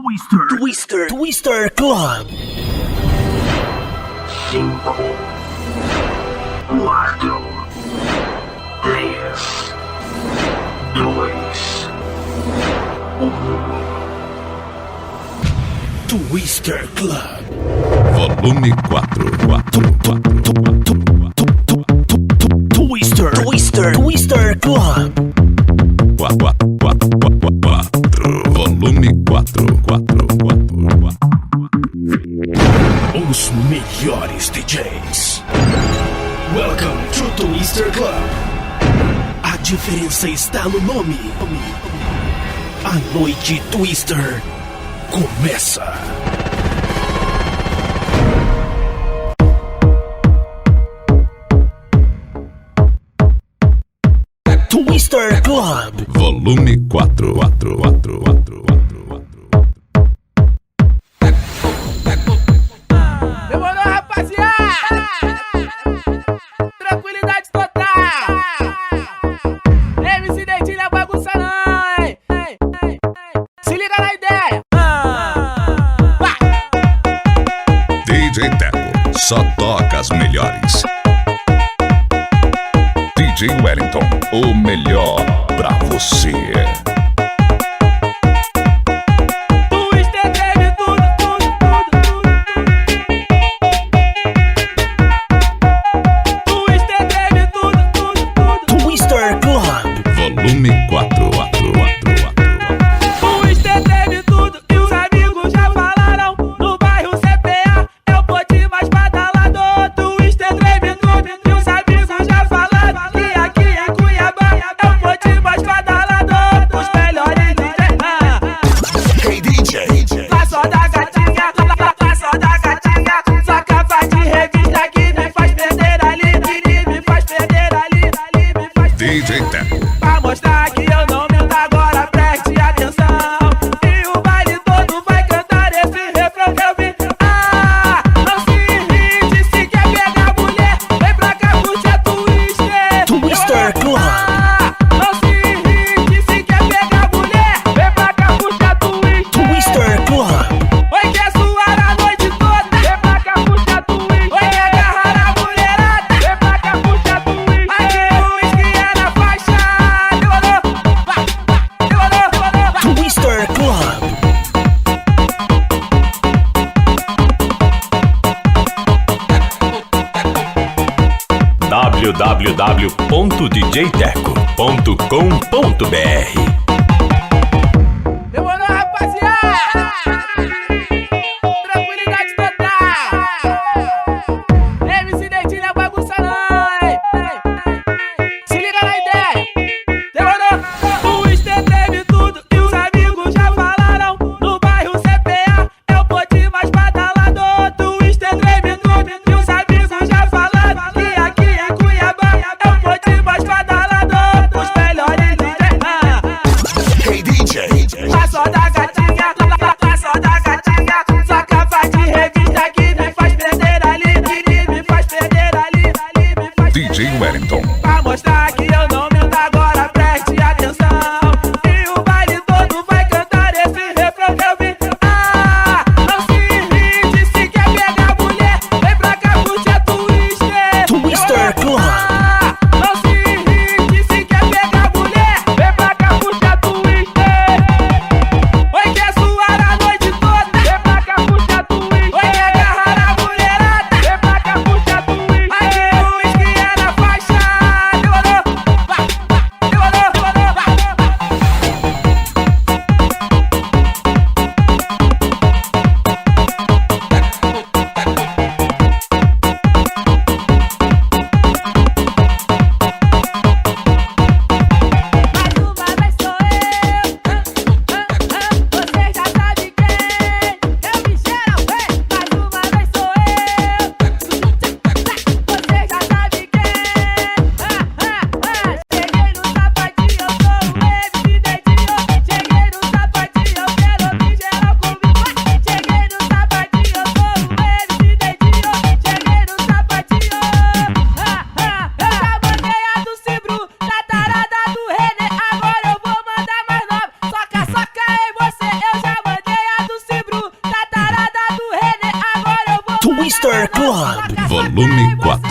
Twister Club. 5, 4, 3, 2, 1. Twister Club. Volume 4. Twister Club. Volume 4. Os melhores DJs. Welcome to Twister Club. A diferença está no nome. A noite Twister começa. Twister Club. Volume 4. Demorou, rapaziada! Tranquilidade total! MC Dentinho não bagunça não, hein? Se liga na ideia! DJ Teco, só toca as melhores. DJ Wellington, o melhor pra você. Twister treme tudo. Twister treme tudo. Twister Club. Volume 4. Twister treme tudo e os amigos já falaram. No bairro CPA é o pote mais badalado. Twister treme tudo e os amigos já falaram. Que aqui é Cuiabá é o pote mais badalado. Os melhores DJs. Hey DJ. Passou da gatinha, passou da gatinha. Sua capa de revista que me faz perder ali. Me faz perder ali. Me faz DJ Teco, pra mostrar que eu não minto agora, preste atenção. E o baile todo vai cantar esse refrão que eu vi. Não se irrite se quer pegar mulher. Vem pra cá, puxa Twister. Twister Club. Não se irrite se quer pegar mulher. Vem pra cá, puxa Twister. Twister Club. Oi, quer suar a noite toda. Vem pra cá, puxa Twister. Oi, quer agarrar a mulherada. Vem pra cá, puxa Twister. Aqui o uísque é na faixa. Demorou. Twister Club. www.djteco.com.br Demorou, rapaziada! Tranquilidade total! MC Dentinho não bagunça não, hein? Se liga na ideia! Demorou! Twister treme tudo e os amigos já falaram. No bairro CPA é o pote mais badalado. Twister treme tudo e os amigos já falaram. Que aqui é Cuiabá é o pote mais badalado. Os melhores DJs. Twister Club. Volume 4.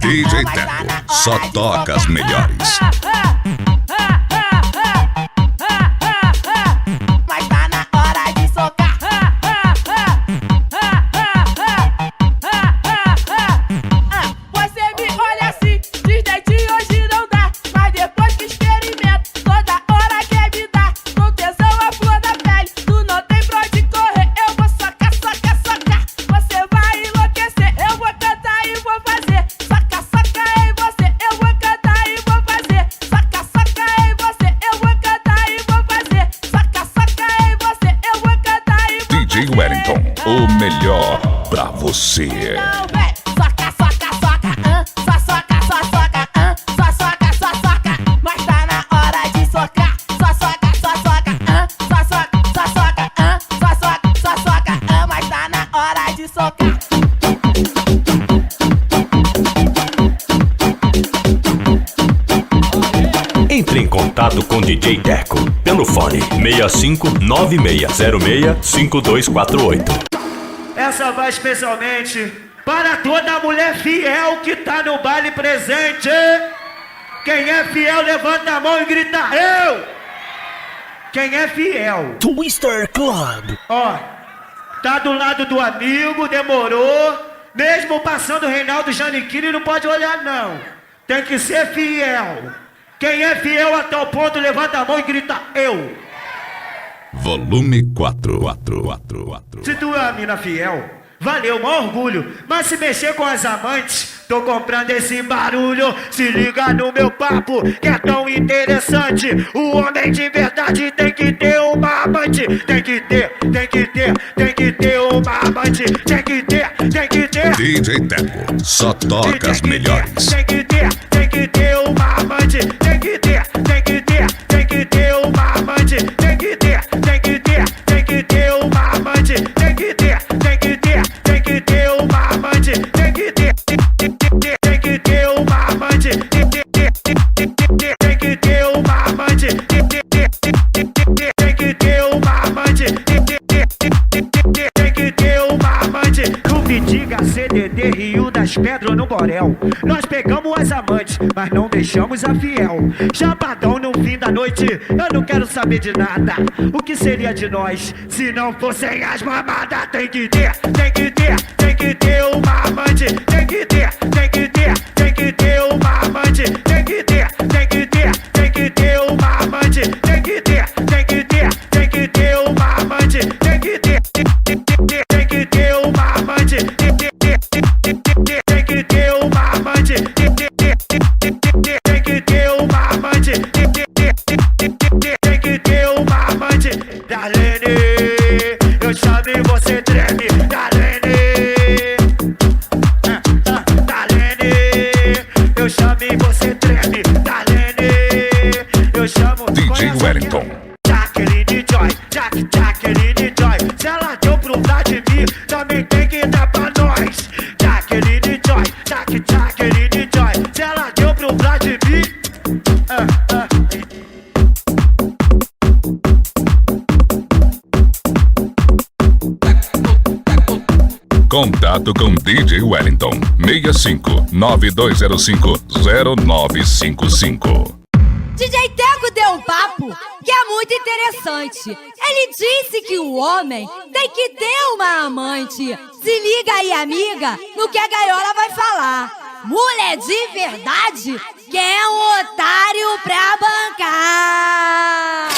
DJ Teco, só toca as melhores. Mas tá na hora de socar. Você me olha assim, diz dente hoje não dá. Mas depois que experimenta, toda hora quer me dar. Com tesão a flor da pele, tu não tem pra onde correr. Eu vou socar, socar, socar. Você vai enlouquecer, eu vou cantar e vou fazer. Soca, soca em você, eu vou cantar e vou fazer. Soca, soca em você, eu vou cantar e vou fazer. Soca, soca em você, eu vou cantar e vou fazer. DJ Wellington, o melhor pra você. Não, véi, soca, soca, soca, só soca, só soca, só soca, só soca. Mas tá na hora de socar. Só soca, só soca, só soca, só soca, só soca, só soca. Mas tá na hora de socar. Entre em contato com DJ Teco pelo fone 6596065248. Essa vai especialmente para toda mulher fiel que tá no baile presente. Quem é fiel, levanta a mão e grita eu. Quem é fiel? Twister Club. Ó, tá do lado do amigo, demorou. Mesmo passando o Reinaldo Giannichini, não pode olhar não. Tem que ser fiel. Quem é fiel até o ponto, levanta a mão e grita eu. Volume 4. Se tu é uma mina fiel, valeu, maior orgulho. Mas se mexer com as amantes, tô comprando esse barulho. Se liga no meu papo, que é tão interessante. O homem de verdade tem que ter uma amante. Tem que ter uma amante. Tem que ter. DJ Teco, só toca as melhores. Tem que ter uma amante. Tem que ter uma amante. Tem que ter uma amante. Tem que ter uma amante. Tem que ter uma amante. Tem que ter uma amante. Tem que ter uma amante. Tem que ter uma amante. No Pitiga, CDD, Rio das Pedras, no Borel. Nós pegamos as amantes, mas não deixamos a fiel. Chapadão no fim da noite, eu não quero saber de nada. O que seria de nós se não fossem as mamadas? Tem que ter uma amante. Tem que ter uma amante. Tem que ter uma amante. Tem que ter uma amante. Tem que ter uma amante. Tem que ter uma amante. Tem que ter uma amante. Tem que ter uma amante. Darlene, eu chamo e você treme. Darlene, eu chamo e você treme. Darlene, eu chamo. DJ Wellington. Jacqueline Joy, Jacqueline Joy. Se ela deu pro Vladimir, também tem que dar pra nós. Jacqueline Joy, Jacqueline Joy. Se ela deu pro Vladimir, Contato com DJ Wellington 6592050955. DJ Teco deu um papo que é muito interessante. Ele disse que o homem tem que ter uma amante. Se liga aí, amiga, no que a gaiola vai falar. Mulher de verdade quer um otário pra bancar.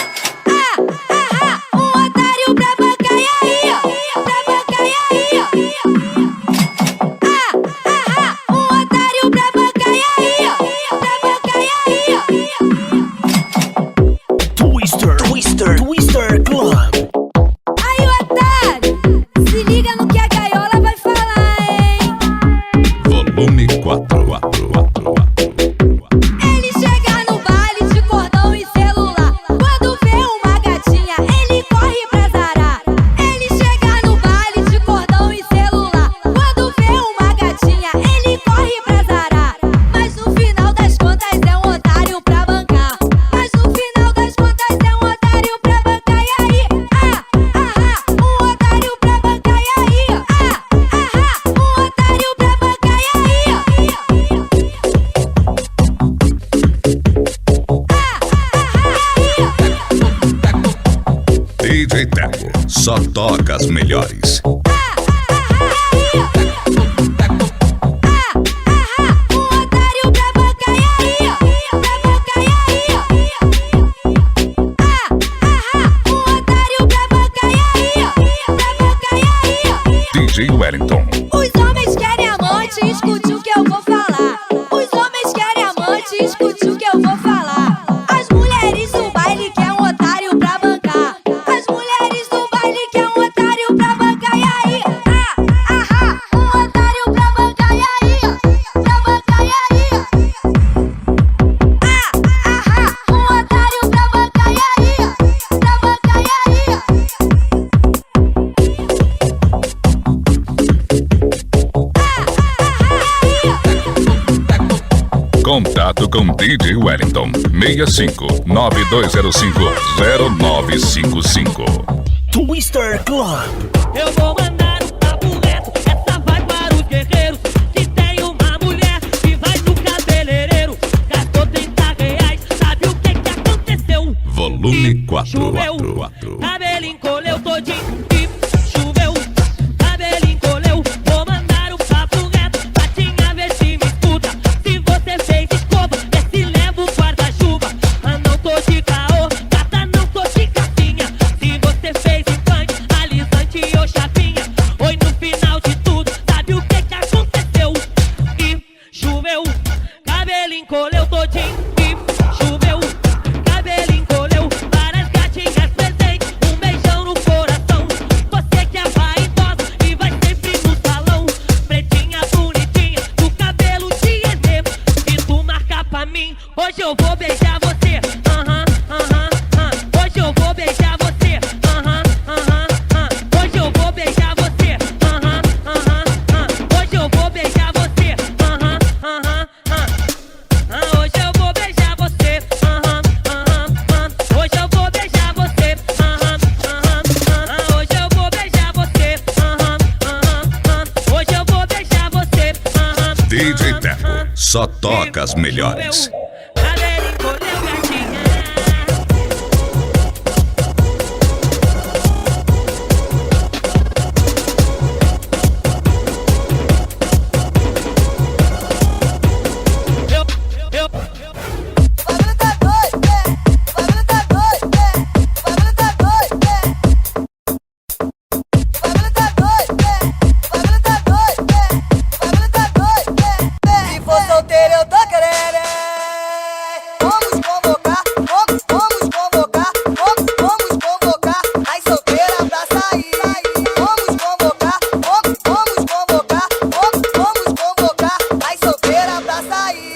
Um otário pra bancar, e aí? Pra bancar, e aí? Um otário pra bancar, e aí? Pra bancar, e aí? toca as melhores. DJ Wellington. Os homens querem amante, escute o que eu vou falar. Os homens querem amante, escute o que eu vou falar. As mulheres do baile querem um otário pra bancar. As mulheres do baile querem um otário pra bancar. E aí? Um otário pra bancar. E aí? Pra bancar. E aí? Um otário pra bancar. E aí? Pra bancar. E aí? Contato com DJ Wellington 65-9205-0955. Twister Club. Eu vou mandar um papo reto, essa vai para os guerreiros. Que tem uma mulher que vai no cabeleireiro, gastou 30 reais, sabe o que aconteceu? Volume 4. Choveu, cabelo encolheu todinho e choveu, cabelo encolheu. Vou mandar um papo reto, patinha, vê se me escuta. Se você fez escova, vê se leva o guarda-chuva. Ah, não tô de caô, gata, não tô de capinha. Se você fez implante, alisante ou chapinha, oi, no final de tudo, sabe o que aconteceu? E choveu, cabelo encolheu todinho e choveu, cabelo encolheu. Várias gatinhas presentes, um beijão no coração. Você que é vaidosa e vai sempre no salão, pretinha, bonitinha, do cabelo de Enê. E tu marca pra mim, hoje eu vou beijar você. Hoje eu vou beijar você. Hoje eu vou beijar você. Hoje eu vou beijar você. Hoje eu vou beijar você. Hoje eu vou beijar você. Hoje eu vou beijar você. Hoje eu vou beijar você. DJ Teco. Só toca as melhores. Cabelo encolheu, gatinha. Se for solteiro eu tô querendo. Vamos convocar, vamos convocar, vamos convocar as solteiras pra sair. Vamos convocar, vamos convocar, vamos convocar as solteiras pra sair.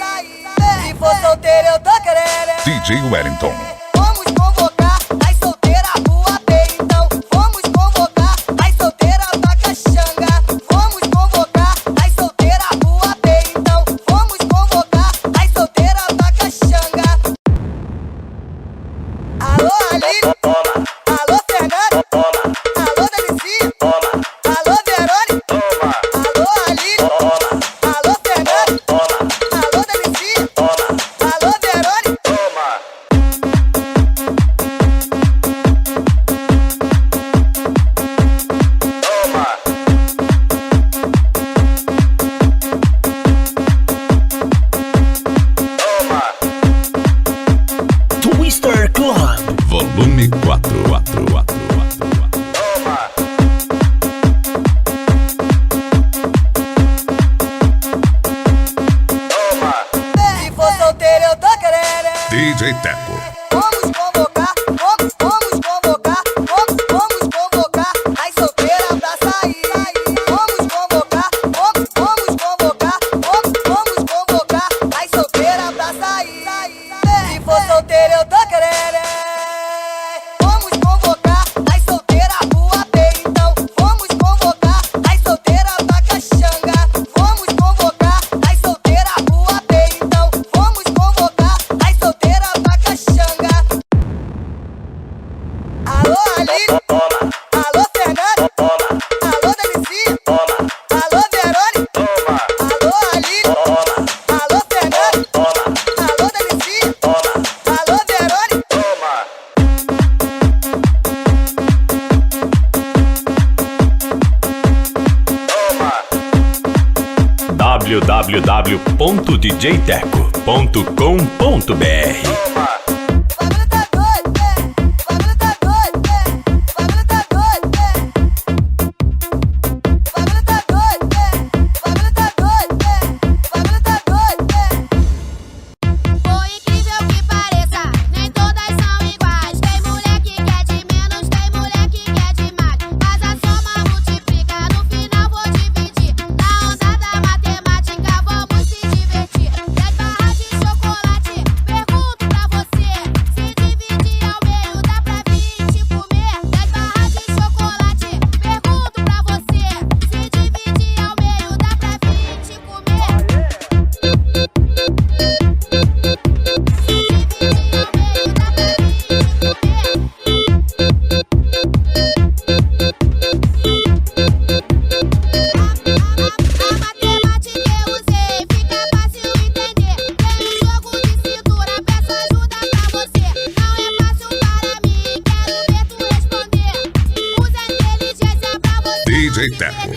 Se for solteiro eu tô querendo. DJ Wellington. Vamos convocar as solteiras pro AP, então. Vamos convocar as solteiras pra caxanga. Vamos convocar as solteiras pro AP, então. Vamos convocar as solteiras pra caxanga. Alô, Aline. Alô, Fernanda. Alô, Delicinha. Alô, Verônica. Alô, Aline. Alô, Fernanda. Alô, Delicinha. Alô, Verônica. Twister Club. Volume 4. Se for solteiro eu tô querendo. DJ Teco. Vamos convocar, vamos convocar, vamos convocar as solteiras pra sair. Vamos convocar, vamos convocar, vamos convocar as solteiras pra sair. Se for solteiro eu tô querendo. Vamos convocar as solteiras pro AP, então. Vamos convocar as solteiras pra caxanga. Vamos convocar as solteiras pro AP, então. Vamos convocar as solteiras pra caxanga. www.djteco.com.br. DJ Teco.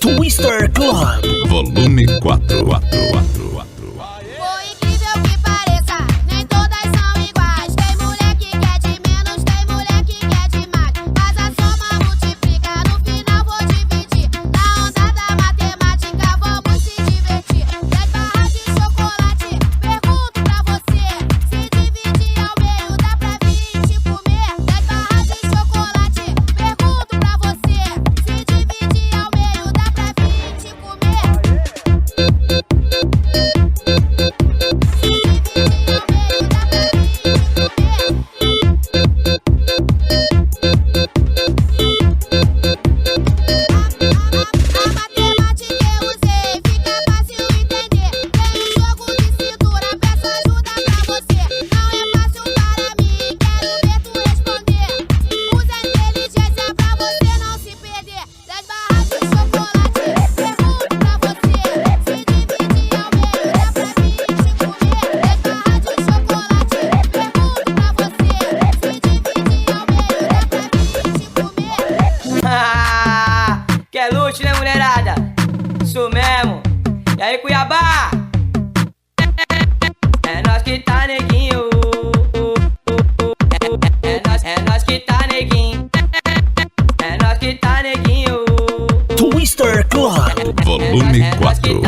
Twister Club. Volume 4. Quer luxo, né, mulherada? Isso mesmo. E aí, Cuiabá? É nós que tá, neguinho. É nós que tá, neguinho. É nós que tá, neguinho. Twister Club. Volume 4.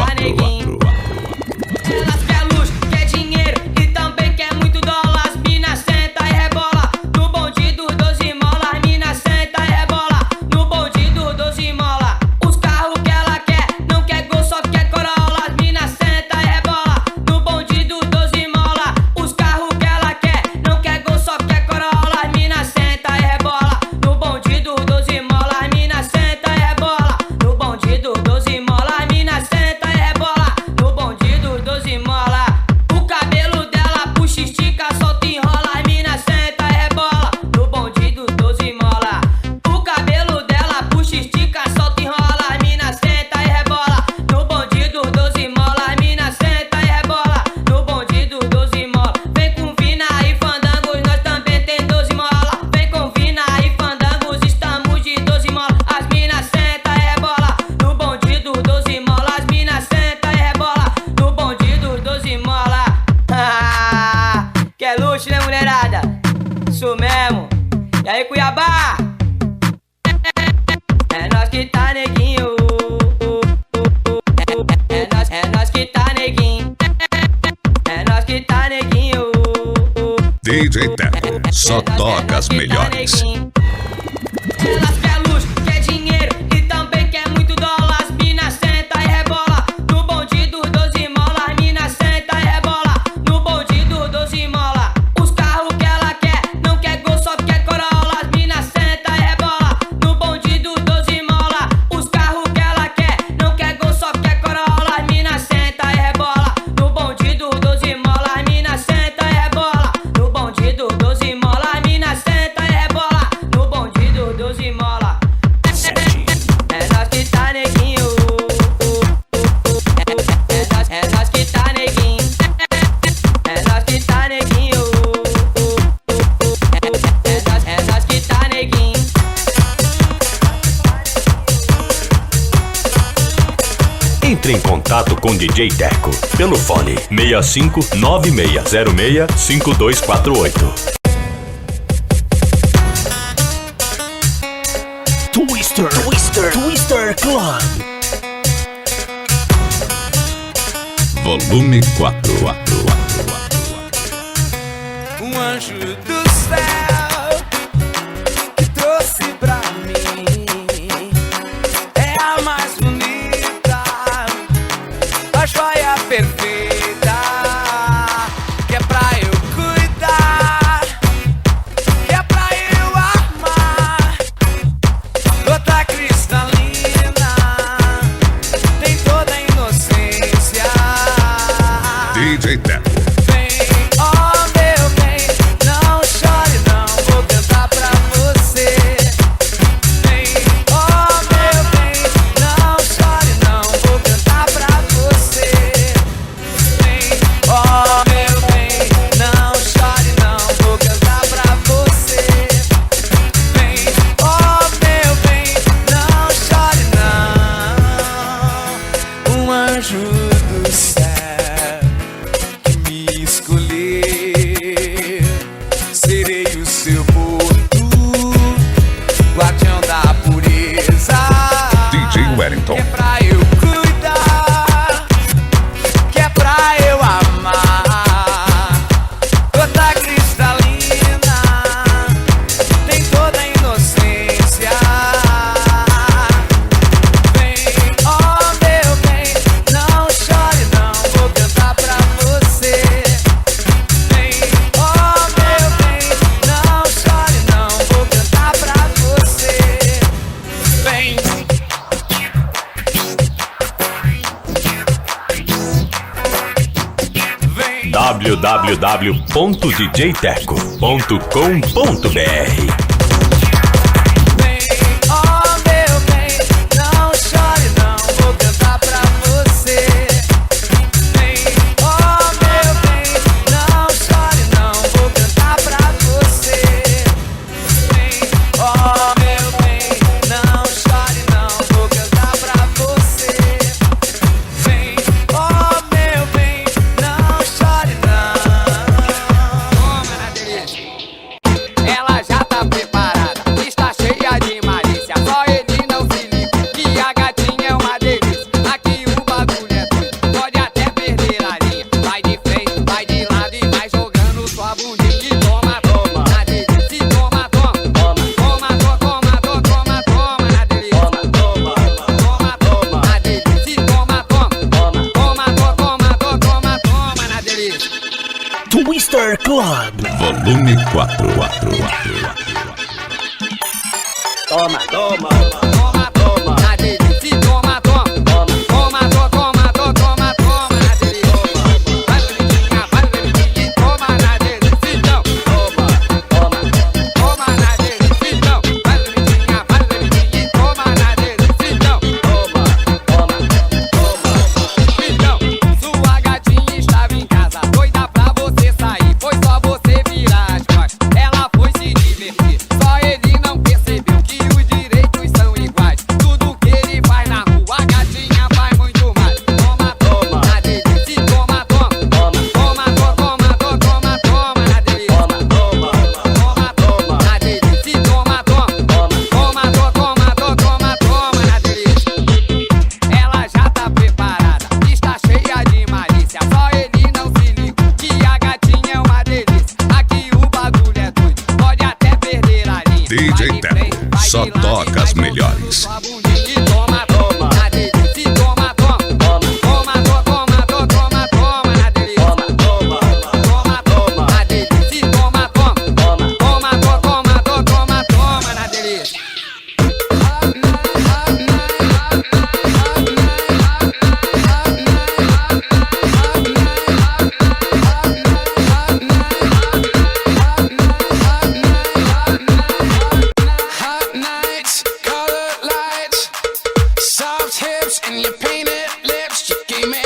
Elas quer luxo, quer dinheiro e também quer muito dólar. As mina senta e rebola no bonde dos 12 mola. As mina senta e rebola no bonde dos 12 mola. Os carros que ela quer, não quer gol, só quer Corolla. As mina senta e rebola no bonde dos 12 mola. Os carros que ela quer, não quer gol, só quer Corolla. As mina senta e rebola no bonde dos 12 mola. As mina senta e rebola no bonde dos 12 mola. As mina senta e rebola no bonde dos 12 mola. O cabelo dela puxa, estica, solta e enrola. As mina senta e rebola no bonde dos 12 mola. O cabelo dela puxa, estica, solta e enrola. As mina senta e rebola no bonde dos 12 mola. As mina senta e rebola no bonde dos 12 mola. Vem com Vina e Fandangos, nós também tem 12 mola. Vem com Vina e Fandangos, estamos de 12 mola. As mina senta e rebola no bonde dos 12 mola. As mina senta e rebola no bonde dos 12 mola. Quer luxo, né, mulherada? Isso mesmo. E aí, Cuiabá? É nós que tá, neguinho. É nós que tá, neguinho. É nós que tá, neguinho. DJ Teco. Só toca as melhores. Elas quer luxo, quer dinheiro e também quer muito dólar. As mina senta e rebola no bonde dos 12 mola. As mina senta e rebola no bonde dos 12 mola. Os carros que ela quer, não quer gol, só quer Corolla. As mina senta e rebola no bonde dos 12 mola. Os carros que ela quer, não quer gol, só quer Corolla. As mina senta e rebola no bonde dos 12 mola. As mina senta e rebola no bonde dos 12 mola. As mina senta e rebola Entre em contato com DJ Teco pelo fone 65 9606 5248. Twister Club. Volume 4. Um anjo do céu que trouxe pra mim é a mais bonita, a joia perfeita, que é pra eu cuidar, que é pra eu amar. Gota cristalina, tem toda a inocência. DJ Teco. Wellington. Que é pra eu cuidar, que é pra eu amar. Gota cristalina, tem toda a inocência. Vem, oh meu bem, não chore não, vou cantar pra você. Vem, oh meu bem, não chore não, vou cantar pra você. Vem. www.djteco.com.br Twister Club. Volume 4. Toma, toma, toma, toma, na delícia, toma, toma, toma, toma, toma, toma, toma, na delícia, vai bebidinha, toma na delícia, toma, toma, toma na delícia, vai bebidinha, toma na delícia, toma, toma, toma, então, sua gatinha estava em casa, doida pra você sair, foi só você virar as costas, ela foi se divertir, só ele não percebeu que os direitos são iguais. Tudo que ele faz na rua, a gatinha faz muito mais. Toma, toma, na delícia, toma, toma, toma, toma, toma, toma, toma, na delícia, toma, toma, toma, na delícia, toma, toma, toma, toma, toma, toma, na delícia. Ela já tá preparada, está cheia de malícia. Só ele não se liga que a gatinha é uma delícia. Aqui o bagulho é doido, pode até perder a linha. DJ Teco, só toca as melhores. Toma, toma, na delícia, toma, toma, toma, toma, toma, toma, na delícia, toma, toma, toma, na delícia, toma, toma, toma, toma, toma, toma, na delícia. Hot nights, colored lights, soft hips and your painted lips. You gave me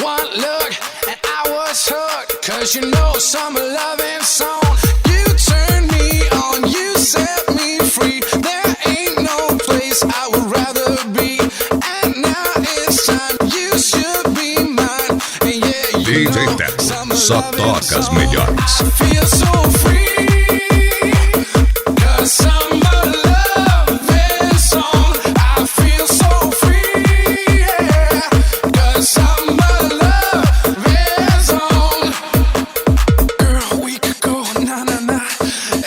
one look and I was hooked. Cause you know summer loving song. You turned me on, you set me free. There ain't no place I would rather be. And now it's time you toca as melhores. I feel so free, 'cause I'm a loving song. I feel so free, yeah, 'cause I'm a loving song. Girl, we could go na-na-na.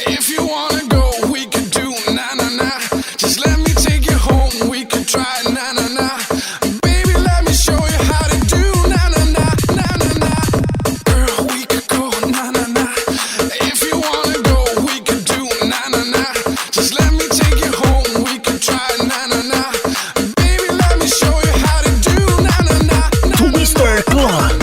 If you wanna go, we could do na-na-na. Just let me take you home, we could try na-na-na. Baby, let me show you how to do na-na-na, na-na-na. Girl, we could go na-na-na. If you wanna go, we could do na-na-na. Just let me take you home, we could try na-na-na. Baby, let me show you how to do na-na-na, na-na-na. Twister Club.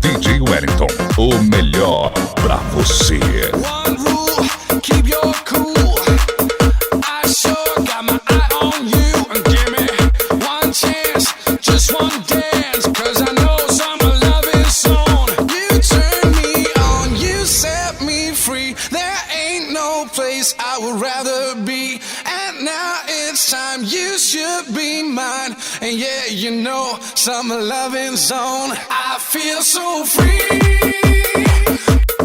DJ Wellington, o melhor pra você. One rule, keep your cool. I sure got my eye on you. And give me one chance, just one dance. 'Cause I know summer love is on. You turn me on, you set me free. There ain't no place I would rather be. And now it's time, you should be mine. And yeah, you know, summer loving zone. I feel so free,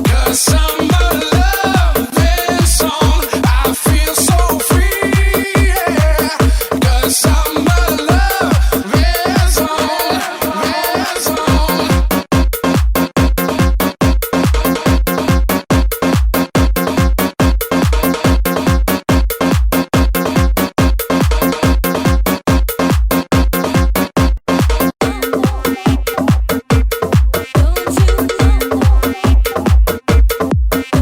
'cause I'm a loving song. I feel so free, yeah, 'cause I'm a loving song, loving song.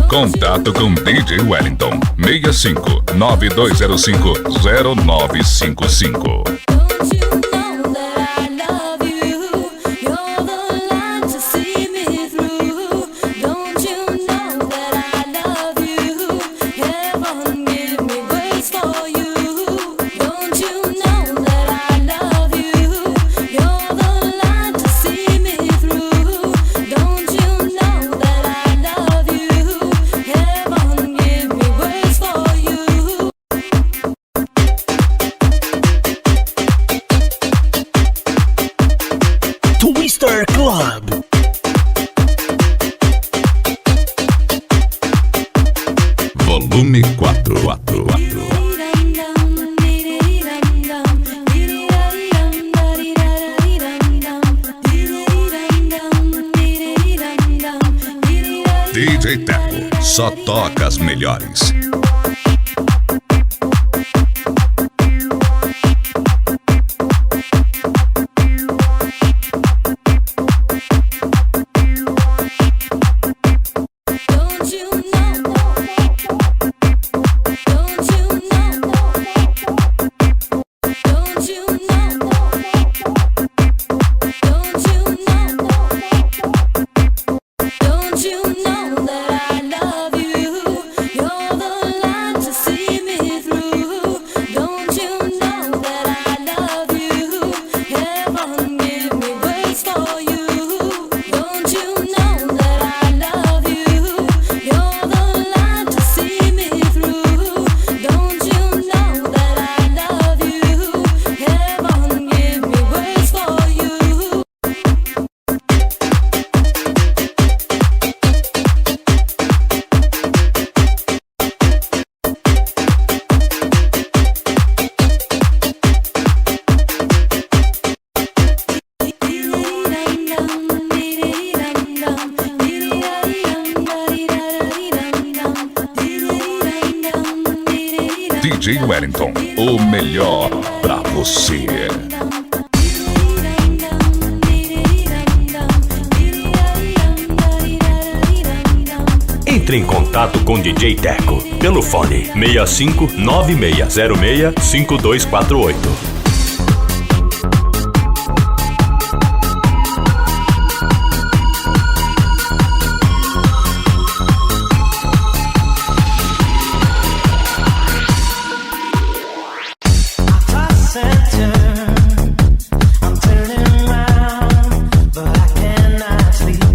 Contato com DJ Wellington 65 9205 0955. Don't you know that I love you? You're the light to see me through. Don't you know that I love you? Heaven give me grace for you. Don't you know that I love you? You're the light to see me through. Don't you know that I love you? Heaven give me grace for you. Twister Club. Volume 4. DJ Teco, só toca as melhores. Don't you know? Don't you know? Don't you know? Don't you know? Don't you know that I love you? You're the light to see me through. Don't you know that I love you? Heaven give me grace for you. Don't you know that I love you? You're the light to see me through. Don't you know that I love you? Heaven give me grace for you. DJ Wellington, o melhor pra você. Entre em contato com DJ Teco pelo fone 65 9606 5248. I'm turning around, but I cannot sleep.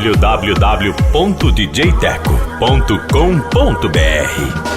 www.djteco.com.br.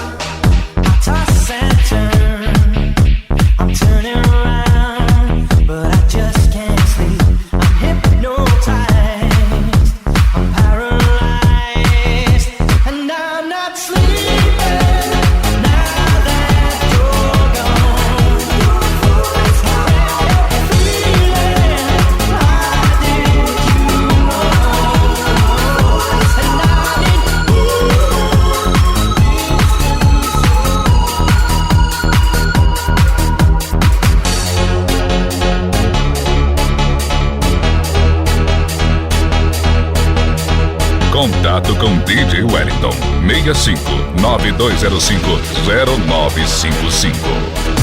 Contato com DJ Wellington 65 9205 0955.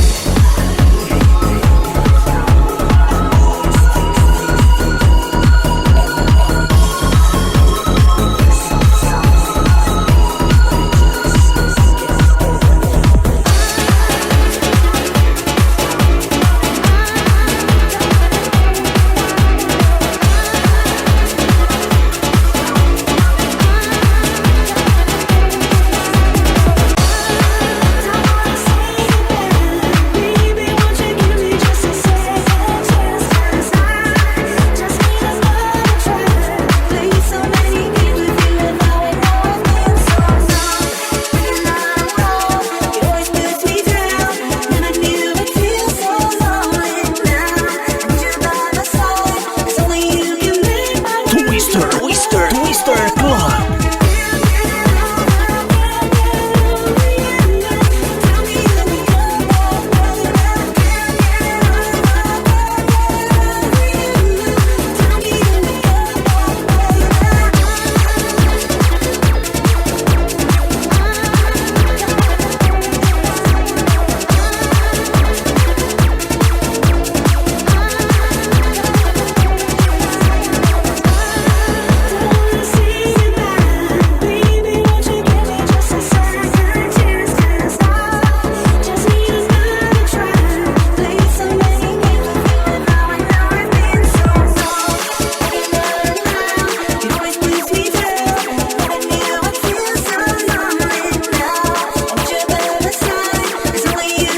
Twister Club.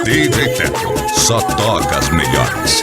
DJ Teco só toca as melhores.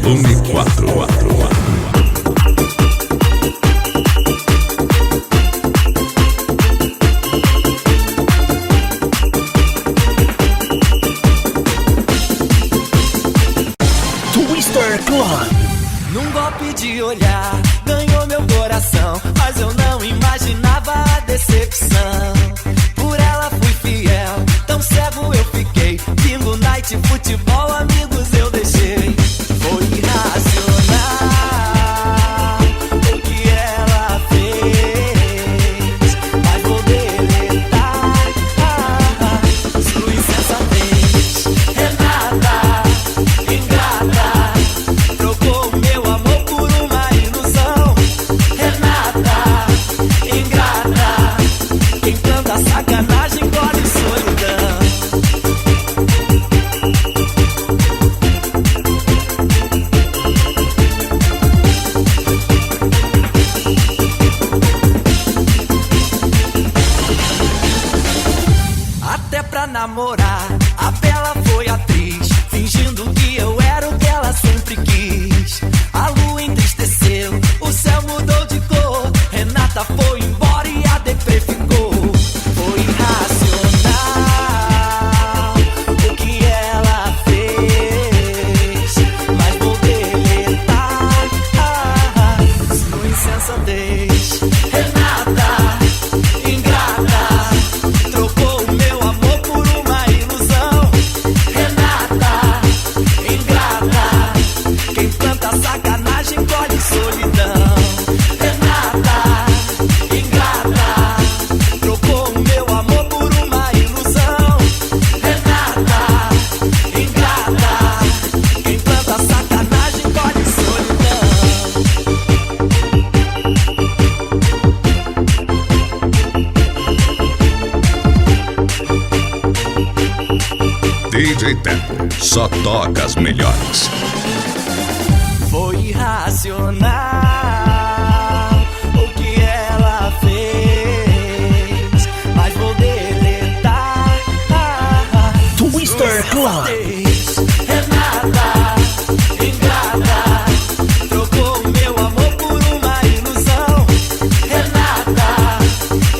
Volume 4. Twister Club. Num golpe de olhar, ganhou meu coração, mas eu não imaginava a decepção. Por ela fui fiel, tão cego eu fiquei. Bingo, night, futebol, amigos eu deixei. Foi irracional o que ela fez, mas vou deletar sua insensatez. Renata, ingrata, trocou meu amor por uma ilusão. Renata, ingrata, quem planta sacanagem colhe solidão. sacanagem colhe solidão. Renata, ingrata, trocou o meu amor por uma ilusão. Renata, ingrata, quem planta sacanagem colhe solidão. DJ Teco, só toca as melhores. Foi irracional o que ela fez, mas vou deletar. Twister Club. Renata, ingrata, trocou o meu amor por uma ilusão. Renata,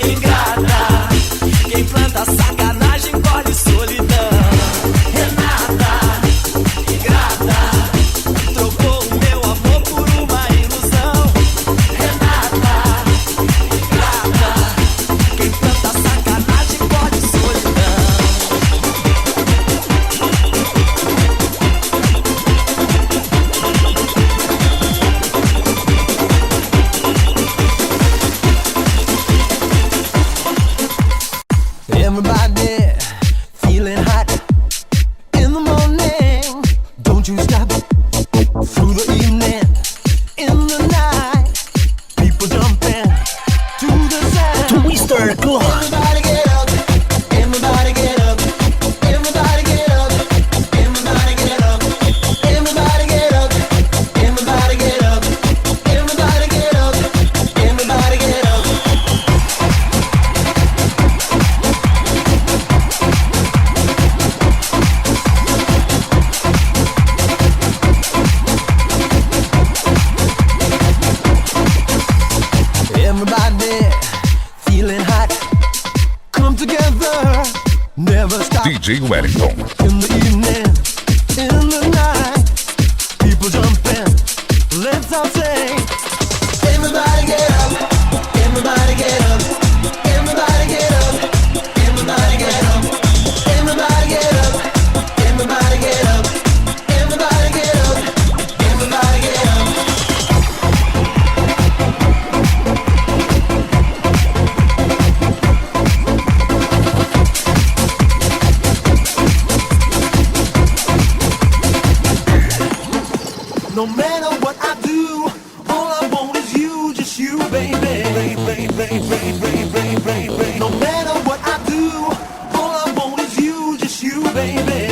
ingrata, quem planta sacanagem colhe solidão. Renata, ingrata, trocou o meu amor por uma ilusão. Renata, ingrata, quem planta sacanagem colhe solidão. Everybody feeling hot in the morning. Don't you stop through the evening, in the night. People jumping to the sound. Twister Club. Everybody get up, everybody get up, everybody get up, everybody get up, everybody get up, everybody get up, everybody get up, everybody get up. Everybody feeling hot, come together, never stop. DJ Wellington. In the evening, in the night, people jumping, let's all sing. Everybody get up, everybody get up, everybody get up, everybody get up, everybody get up, everybody get up, everybody get up, everybody get up. No matter what I do, all I want is you, just you, baby. No matter what I do, all I want is you, just you, baby.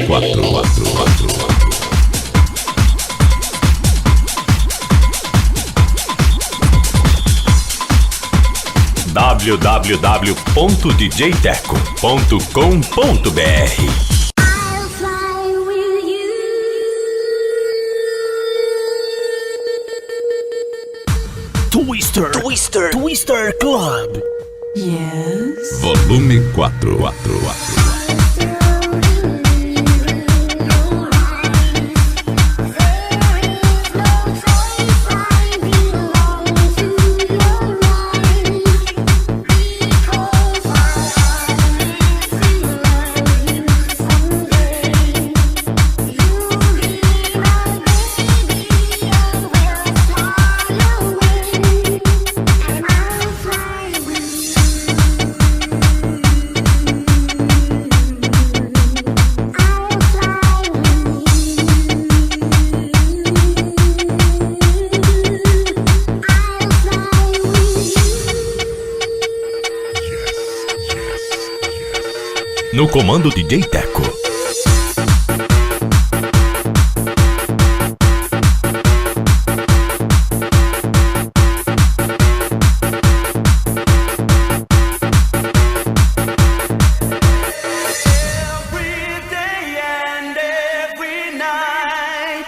Volume 4. www.djteco.com.br Twister Club. Volume 4. No comando DJ Teco. Every night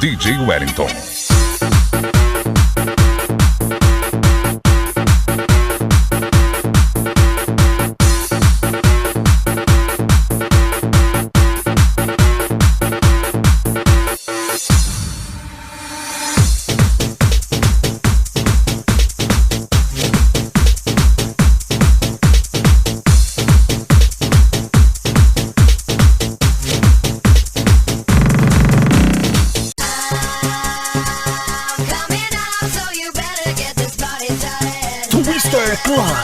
DJ Wellington. Twister Club.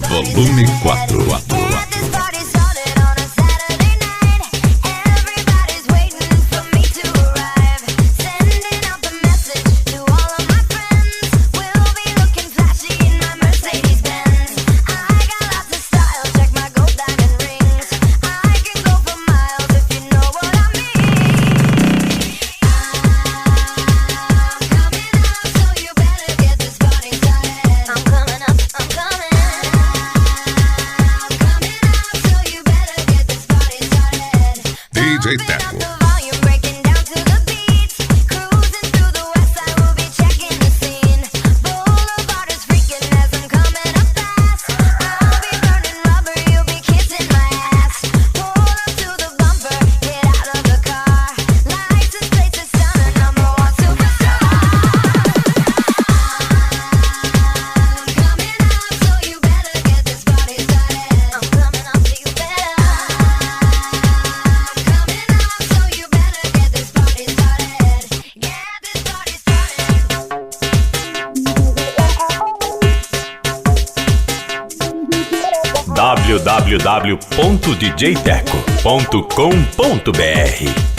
Volume 4. DJ Teco. www.djteco.com.br.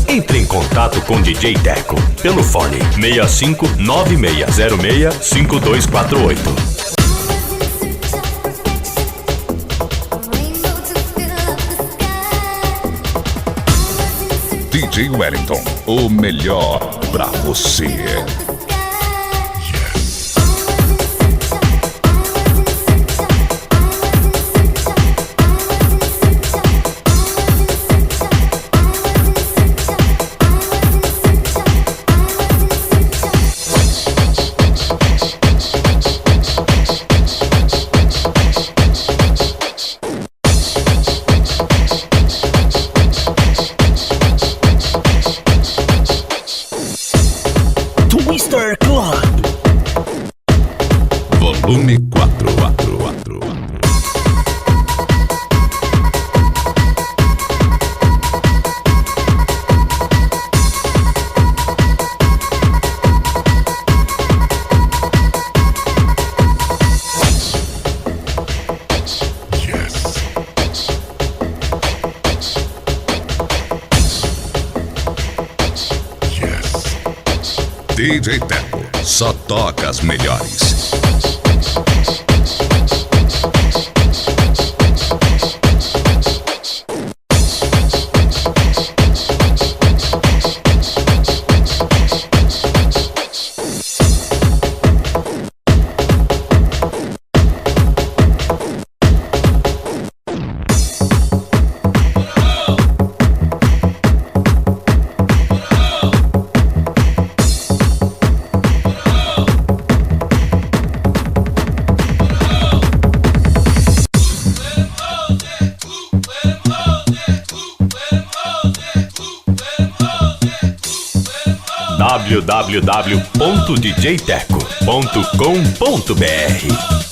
Entre em contato com DJ Teco pelo fone 6596065248. DJ Wellington, o melhor pra você. Twister Club. Volume 4. DJ Teco, só toca as melhores. www.djteco.com.br.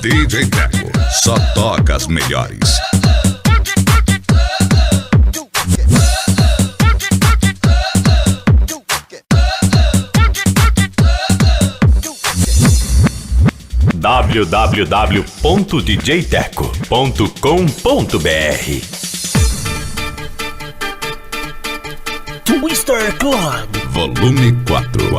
DJ Teco, só toca as melhores. www.djteco.com.br Twister Club. Volume 4.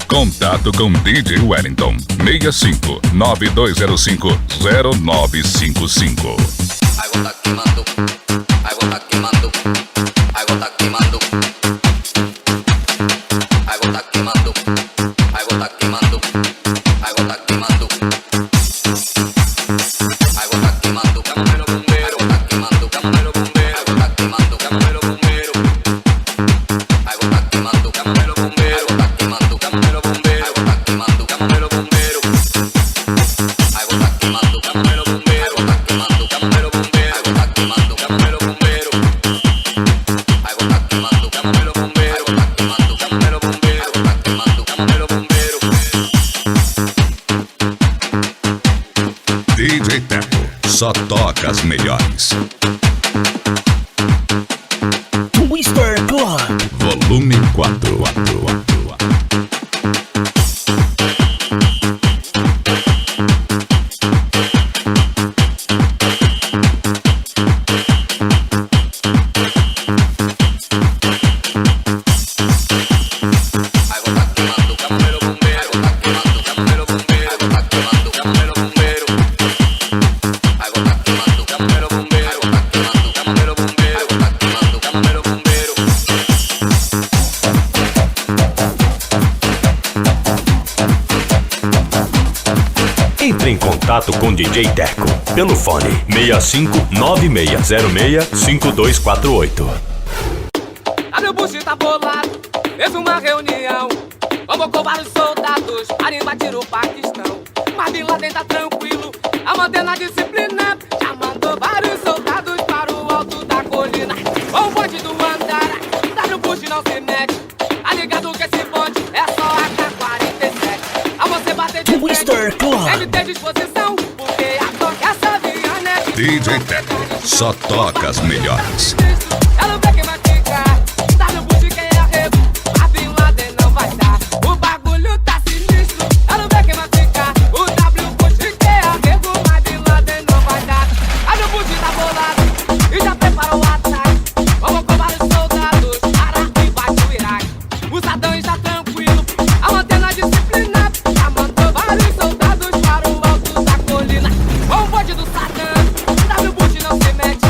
Contato com DJ Wellington 65 9205 0955. Algo tá queimando, algo tá queimando, algo tá queimando, algo tá queimando, algo tá queimando, algo tá queimando, algo tá queimando, camelo bombeiro, algo tá queimando, camelo bombeiro, algo tá queimando, camelo bombeiro, algo tá queimando, camelo bombeiro, algo tá queimando, camelo bombeiro, algo tá queimando, camelo bombeiro, algo tá queimando, camelo bombeiro, algo tá queimando, camelo bombeiro, algo tá queimando, camelo bombeiro, algo tá queimando, camelo bombeiro, algo tá queimando, camelo bombeiro, algo tá queimando, camelo bombeiro. DJ Teco, só toca as melhores. Twister Club. Volume 4. Algo tá queimando, camelo bombeiro, algo tá queimando, camelo bombeiro, algo tá queimando, camelo bombeiro, algo tá queimando, camelo bombeiro, algo tá queimando, camelo bombeiro, algo tá queimando, camelo bombeiro. Entre em contato com DJ Teco pelo fone 6596065248. Abre o bucho tá bolado, fez uma reunião, convocou vários soldados para invadir o Paquistão. Mas Bin Laden tá tranquilo, a mantendo a disciplina, já mandou vários soldados para o alto da colina. O bonde do Andara, abre o bucho não se mete, tá ligado que esse bonde é só AK-47. A você bater de Twister Club. frente, ele tem disposição, porque a toca essa vianete. DJ Teco, só toca as melhores. Ela vê quem vai ficar, tá no bucho quem é arrego, a Bin Laden não vai dar. O bagulho tá sinistro, ela vê quem vai ficar, o W Bush quem é arrego, mas Bin Laden não vai dar. Aí o Bush tá bolado e já preparou o ataque, convocou vários soldados para invadir o Iraque. O Saddam está tranquilo, a mantendo a disciplina, já mandou vários soldados para o alto da colina. Com o bonde do Saddam, W Bush não se mete,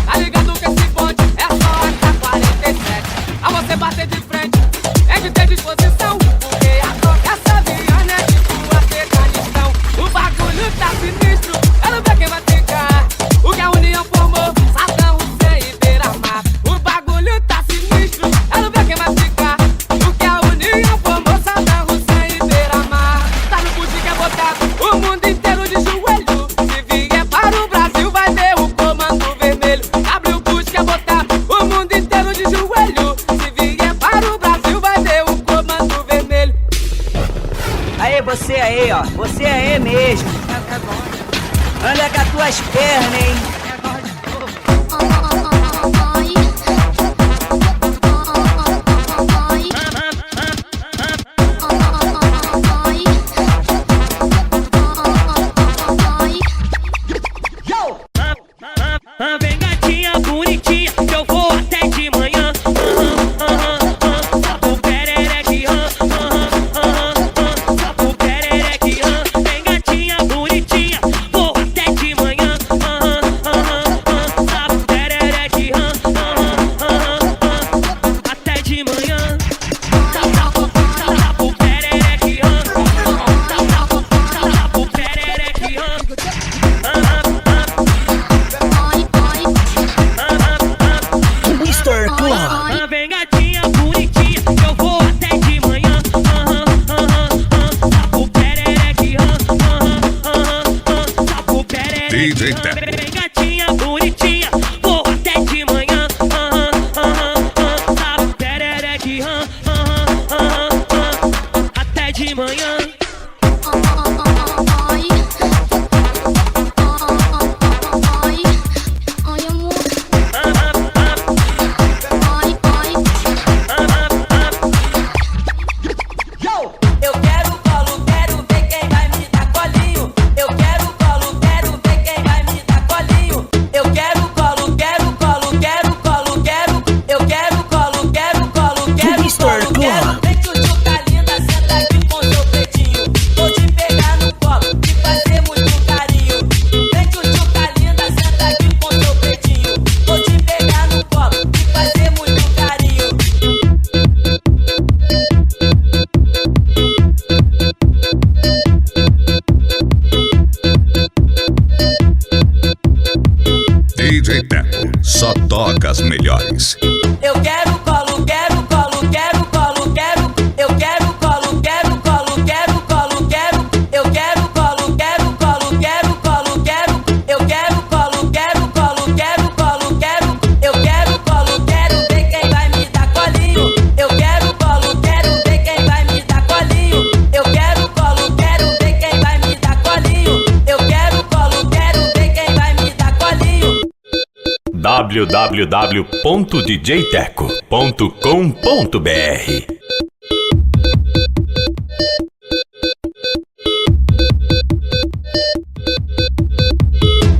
tá ligado que esse bonde é só AK-47. A você bater de frente, tem que ter disposição, porque a toca essa vianete do Afeganistão. O bagulho tá sinistro, ela vê quem vai ficar, o que a União formou, Saddam Hussein e Beira-Mar. O bagulho tá sinistro, ela vê quem vai ficar, o que a União formou, Saddam Hussein e Beira-Mar. Tá no bucho que é botado, o mundo inteiro de joelho, se vier para o Brasil vai ver o comando vermelho. W Bush quer botar o mundo inteiro de joelho, se vier para o Brasil vai ver o comando vermelho. Aí, você aí, ó. Você aí mesmo. Anda com as tuas pernas, hein? Vem gatinha bonitinha, que eu vou até de manhã. O perere de rã. DJ Teco. Bem gatinha, bonitinha, vou até de manhã. Sabe, perereque, até de manhã. Eu quero colo, quero ver quem vai me dar colinho. Eu quero colo, quero ver quem vai me dar colinho. Eu quero colo, quero colo, quero colo, quero. Eu quero colo, quero colo, quero Mr. colo, Club. quero. Vem tchutchuca linda, senta aqui com seu peitinho. Vou te pegar no colo e fazer muito carinho. Vem tchutchuca linda, senta aqui com seu peitinho. Vou te pegar no colo e fazer muito carinho. DJ Teco, só toca as melhores. Eu quero colo, quero colo, quero colo, quero. Eu quero colo, quero colo, quero colo, quero. Eu quero colo, quero colo, quero colo, quero. Eu quero colo, quero colo, quero colo, quero. Eu quero colo, quero ver quem vai me dar colinho. Eu quero colo, quero ver quem vai me dar colinho. Eu quero colo, quero ver quem vai me dar colinho. Eu quero colo, quero ver quem vai me dar colinho. www.djteco.com.br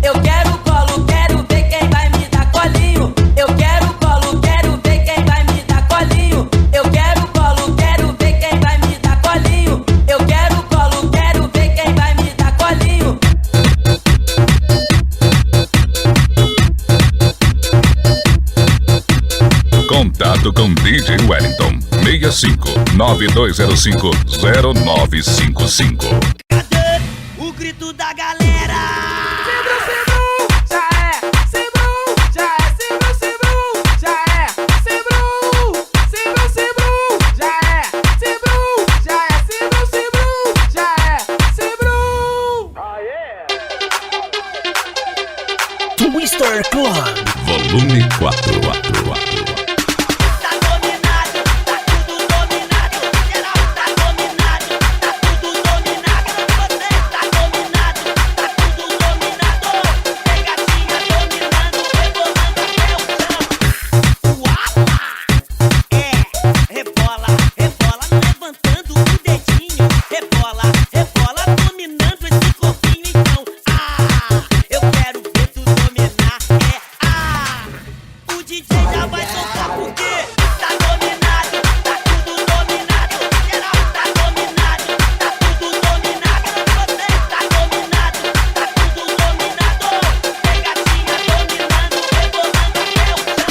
Eu quero colo, quero ver quem vai me dar colinho. Eu quero colo, quero ver quem vai me dar colinho. Eu quero colo, quero ver quem vai me dar colinho. Eu quero colo, quero ver quem vai me dar colinho. Contato com DJ Wellington 65 9205 0955. Cadê o grito da galera? Twister Club. Volume 4. Tá dominado, tá tudo dominado. Geral tá dominado, tá tudo dominado. Você tá dominado, tá tudo dominado. Tem gatinha dominando, rebolando até o chão. Uapa! Rebola, rebola, levantando o dedinho. Rebola, rebola, dominando esse corpinho. Então, eu quero ver tu dominar. O DJ já vai soltar porque tá dominado, tá tudo dominado. Geral tá dominado, tá tudo dominado. Você tá dominado, tá tudo dominado. Tem gatinha dominando, rebolando até o chão.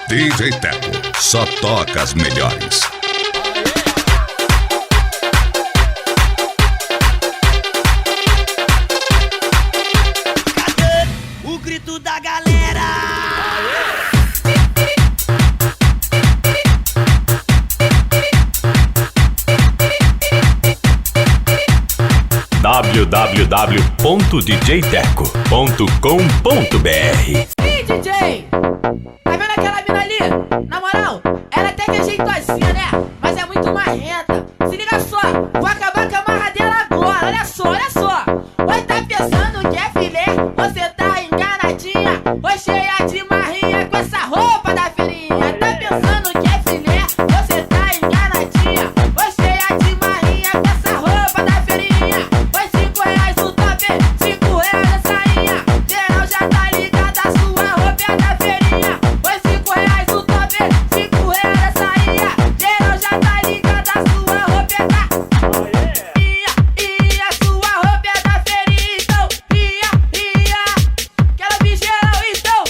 DJ Teco, só toca as melhores. Cadê o grito da galera? www.djteco.com.br Ei, DJ! Tá vendo aquela mina ali? Na moral, ela até que é jeitosinha, né? Mas é muito marrenta. Se liga só, vou acabar com a marradeira agora. Olha só, olha só. Oi, tá pensando que é filé? Você tá enganadinha. Oi, cheia de marrinha com essa roupa da feirinha. Tá pensando que é filé? Você tá enganadinha. Oi, cheia de marrinha com essa roupa da feirinha. Oi, R$5 o top, R$5 a sainha. Geral já tá ligada, a sua roupa é da feirinha. Oi, R$5 o top, R$5 a sainha. Geral já tá ligada, a sua roupa é da a sua roupa é da feirinha. Então, quero ver geral, então.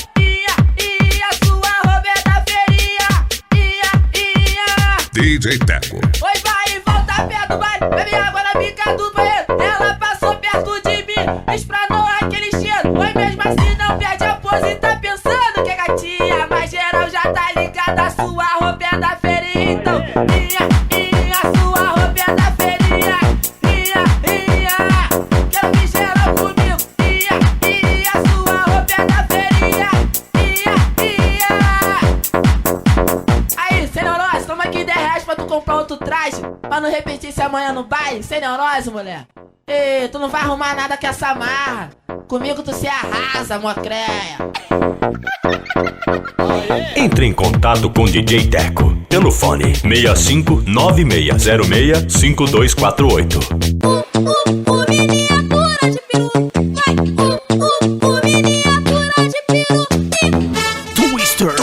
A sua roupa é da feirinha. DJ Teco, Oi, vai e volta perto, vai. Bebe água na bica do banheiro. Ela passou perto de mim, espranou aquele cheiro. Oi, mesmo assim não perde a pose. Tá pensando que é gatinha, mas geral já tá ligada. A sua roupa é da feirinha. Então, a sua roupa é da feirinha. Quero Toma aqui 10 reais pra tu comprar outro traje, pra não repetir se amanhã no baile, sem neurose, mulher. Ei, tu não vai arrumar nada com essa marra. Comigo tu se arrasa, mocréia. Entre em contato com DJ Teco pelo fone 6596065248. Miniatura de peru, vai. Miniatura de peru. Twister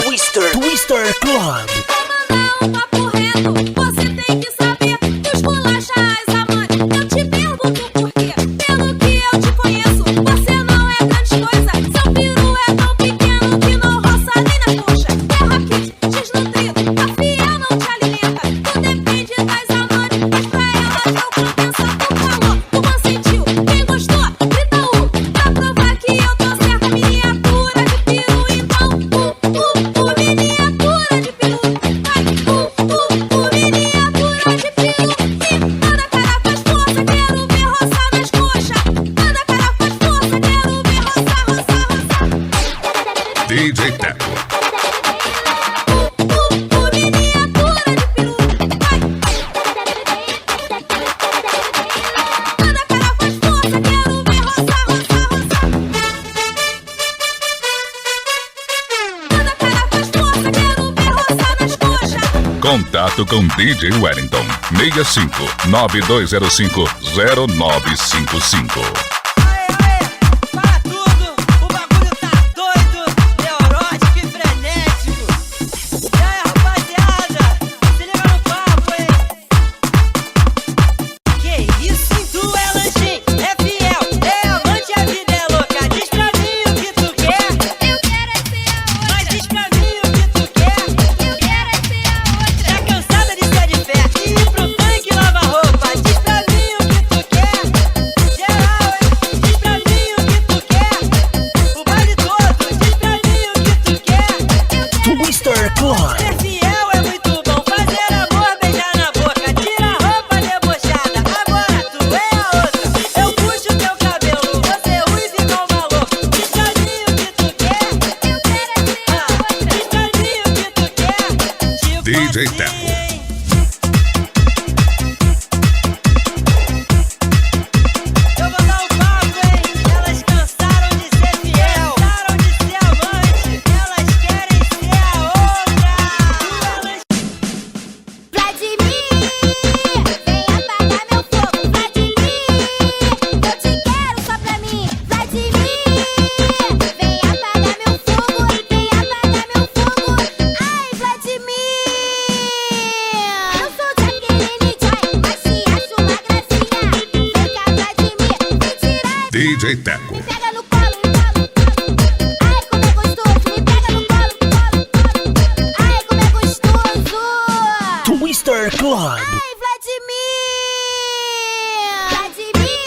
Club. Pra mandar um papo reto, você tem que saber que os bolachas amantes. Eu te pergunto por quê? Pelo que eu te conheço, você não é grande coisa. Seu peru é tão pequeno que não roça nem na coxa. Terra quente, desnutrido, a fiel não te alimenta. Tu depende das amantes, mas pra elas não compensa. Tu falou, tu consentiu, quem gostou, grita pra provar que eu tô certa. Miniatura de peru, então miniatura de peru. Vai, miniatura de peru. Manda cara, faz força, quero ver roçar nas coxas. Manda cara, faz força, quero ver roçar. DJ Teco. Miniatura de peru. Vai. Manda cara, faz força, quero ver roçar. Manda cara, faz força, quero ver roçar nas coxas. Contato com DJ Wellington 6592050955. Para tudo, o bagulho tá doido, neurótico e frenético. E aí, rapaziada, se liga no papo, hein? Que isso? Tu é lanchinho, é fiel, é amante, a vida é louca. Diz pra mim o que tu quer. Eu quero é ser a outra. Mas diz pra mim o que tu quer. Eu quero é ser a outra. Tá cansada de ser de fé e ir pro funk e lavar roupa. Diz pra mim o que tu quer. Geral, hein? Diz pra mim o que tu quer. O baile todo, diz pra mim o que tu quer. Twister Club. Ser fiel é muito bom, fazer amor, beijar na boca. Tira a roupa debochada, agora tu é a outra. Eu puxo teu cabelo, você uiva igual maluco. Diz pra mim o que tu quer. Eu quero é ser a outra. Diz pra mim o que tu quer. Tipo DJ assim, Teco. hein? Eu vou dar um papo, hein? Elas cansaram de ser fiel, cansaram de ser amante. Elas querem ser a outra. Vladimir, vem apagar meu fogo. Vladimir, eu te quero só pra mim. Vladimir, vem apagar meu fogo. Vem apagar meu fogo. Ai, Vladimir, eu sou Jaqueline Joy, mas te acho uma gracinha. Vem cá, Vladimir, vem tirar. DJ Teco. Me pega no colo. Ai, como é gostoso. Me pega no colo. Ai, como é gostoso. Twister Club. Ai, Vladimir! Vladimir!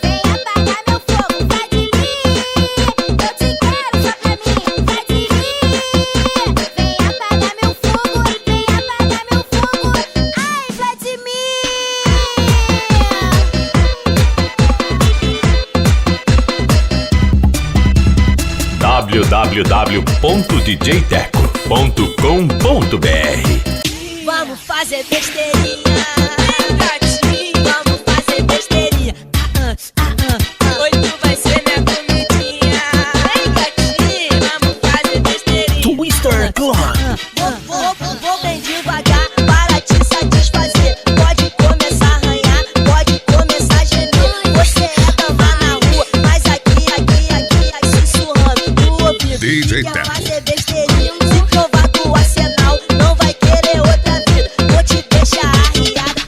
Vem apagar meu fogo, Vladimir! Eu te quero só pra mim, Vladimir! Vem apagar meu fogo, vem apagar meu fogo! Ai, Vladimir! www.djteco.com.br. Vamos fazer besteirinha, gatinho. Vamos fazer besteirinha. Hoje tu vai ser minha comidinha. Vem, gatinho, vamos fazer besteirinha. Twister Club. Vou bem devagar para te satisfazer. Pode começar a arranhar, pode começar a gemer. Você é dama na rua, mas aqui, sussurrando no ouvido. DJ Quer Teco. fazer besteirinha, se provar do arsenal, não vai querer outra vida. Vou te deixar arriada.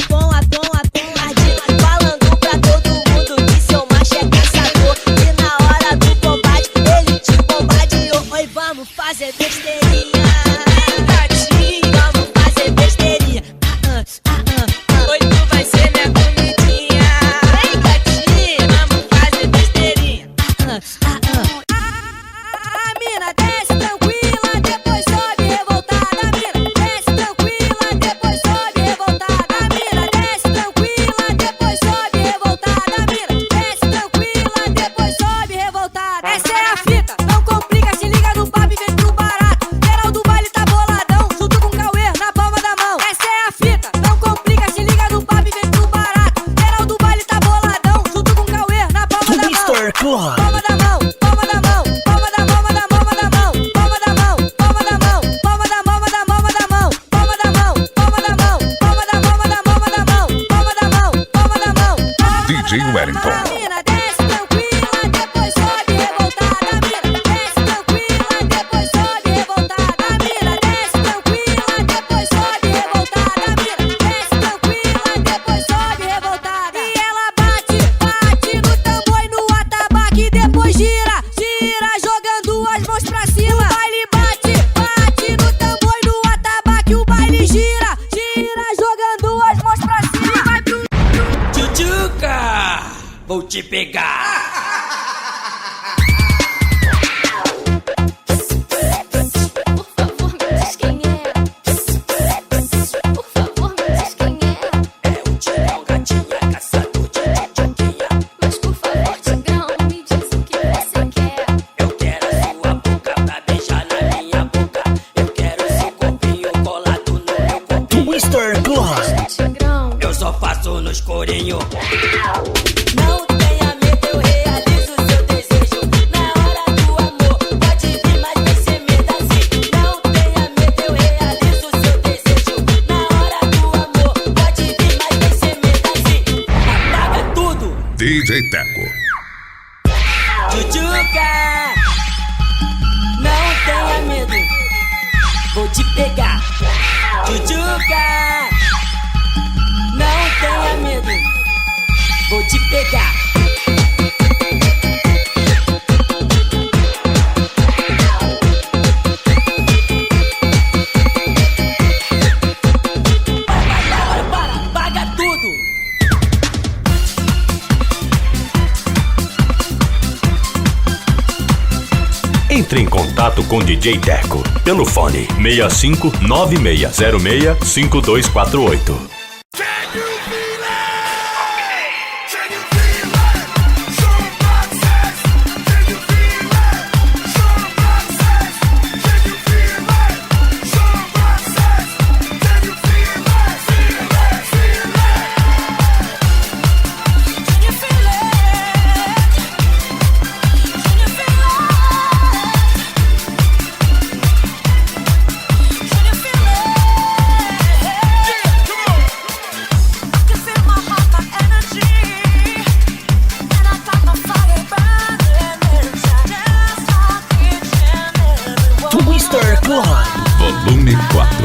te pegar. Twister Clan. Eu só faço no escurinho. Não tenha medo, eu realizo seu desejo. Na hora do amor, pode vir, mas vai ser medo assim. Não tenha medo, eu realizo seu desejo. Na hora do amor, pode vir, mas vai ser medo assim. Apaga tudo. DJ Teco. Tchutchuca, não tenha medo, vou te pegar. Tchutchuca, não tenha medo, vou te pegar. Para, paga tudo. Entre em contato com DJ Teco pelo fone 65 9606 5248. Twister Clan. Volume 4.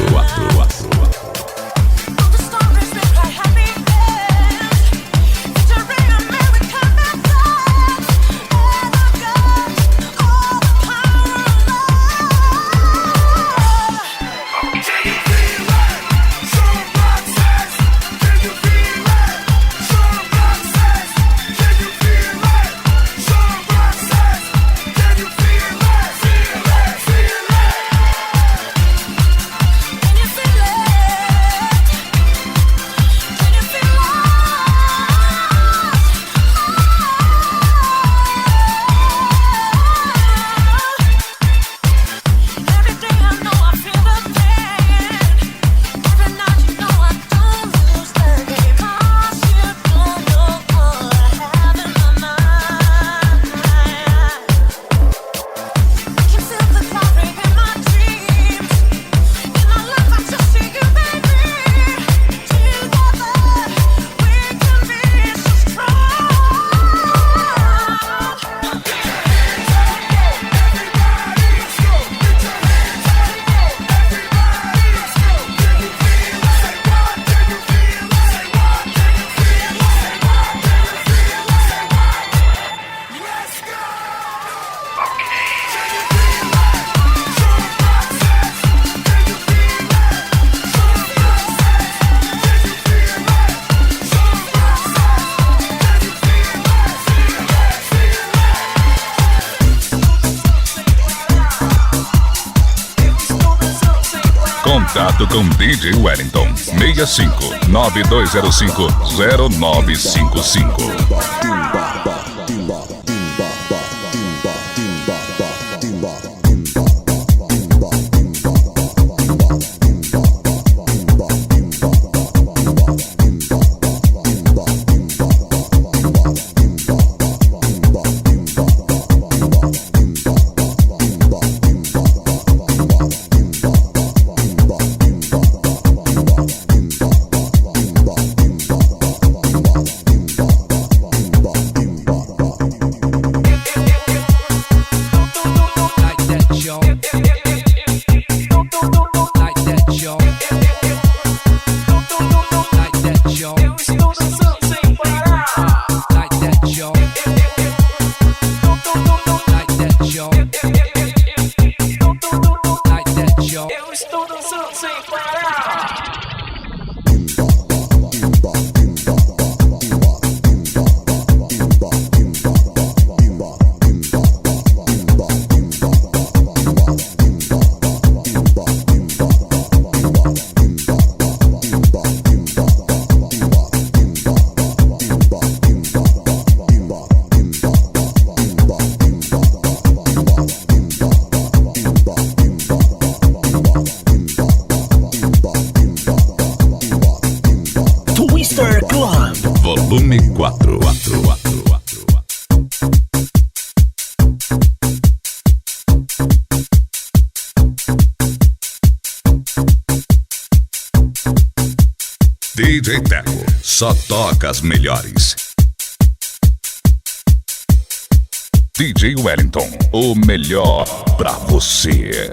Contato com DJ Wellington 65 9205 0955. DJ Teco, só toca as melhores. DJ Wellington, o melhor pra você.